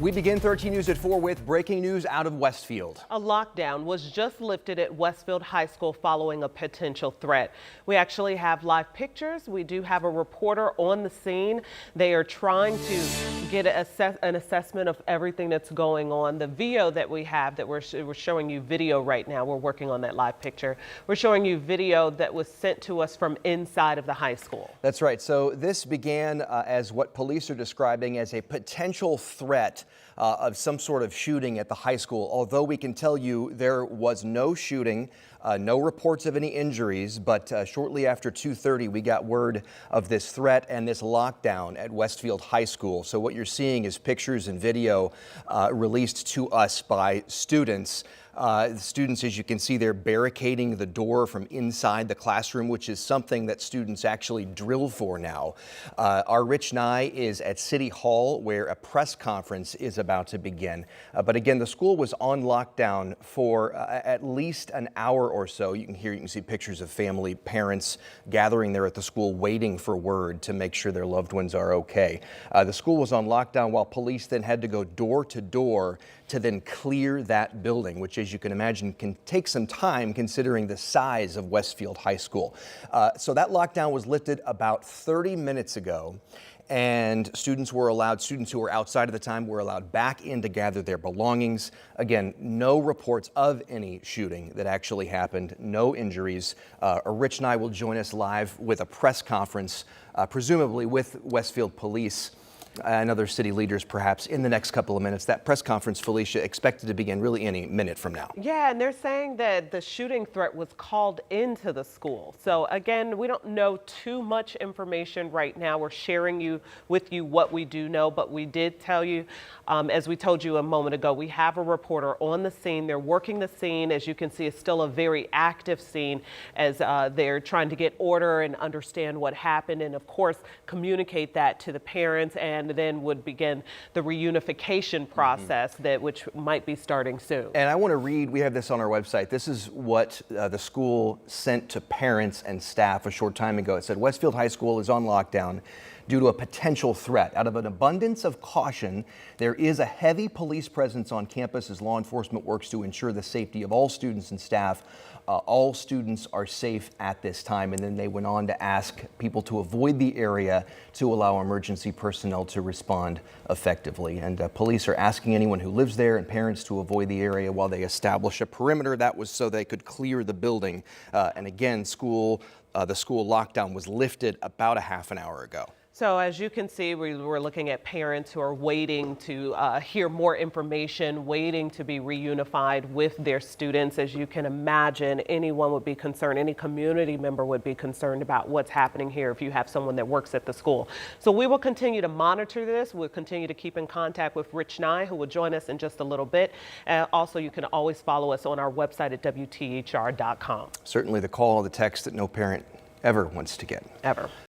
We begin 13 News at 4 with breaking news out of Westfield. A lockdown was just lifted at Westfield High School following a potential threat. We actually have live pictures. We do have a reporter on the scene. They are trying to get an assessment of everything that's going on. The video that we have that we're showing you video right now. We're working on that live picture. We're showing you video that was sent to us from inside of the high school. That's right. So this began as what police are describing as a potential threat of some sort of shooting at the high school. Although we can tell you there was no shooting, no reports of any injuries, but shortly after 2:30 we got word of this threat and this lockdown at Westfield High School. So what you're seeing is pictures and video released to us by students. The students, as you can see, they're barricading the door from inside the classroom, which is something that students actually drill for now. Our Rich Nye is at City Hall where a press conference is about to begin. But again, the school was on lockdown for at least an hour or so. You can see pictures of family, parents gathering there at the school waiting for word to make sure their loved ones are okay. The school was on lockdown while police then had to go door to door to then clear that building, which, as you can imagine, can take some time considering the size of Westfield High School. So that lockdown was lifted about 30 minutes ago, and students who were outside at the time were allowed back in to gather their belongings. Again, no reports of any shooting that actually happened, no injuries. Rich and I will join us live with a press conference, presumably with Westfield Police and other city leaders perhaps in the next couple of minutes. That press conference, Felicia, expected to begin really any minute from now. Yeah, and they're saying that the shooting threat was called into the school. So again, we don't know too much information right now. We're sharing with you what we do know, but we did tell you, as we told you a moment ago, we have a reporter on the scene. They're working the scene. As you can see, it's still a very active scene as they're trying to get order and understand what happened, and of course communicate that to the parents, and then would begin the reunification process which might be starting soon. And I want to read, we have this on our website. This is what the school sent to parents and staff a short time ago. It said, Westfield High School is on lockdown due to a potential threat. Out of an abundance of caution, there is a heavy police presence on campus as law enforcement works to ensure the safety of all students and staff. All students are safe at this time. And then they went on to ask people to avoid the area to allow emergency personnel to respond effectively. And police are asking anyone who lives there and parents to avoid the area while they establish a perimeter. That was so they could clear the building. And again, the school lockdown was lifted about a half an hour ago. So as you can see, we were looking at parents who are waiting to hear more information, waiting to be reunified with their students. As you can imagine, anyone would be concerned, any community member would be concerned about what's happening here if you have someone that works at the school. So we will continue to monitor this. We'll continue to keep in contact with Rich Nye, who will join us in just a little bit. Also, you can always follow us on our website at WTHR.com. Certainly the call or the text that no parent ever wants to get. Ever.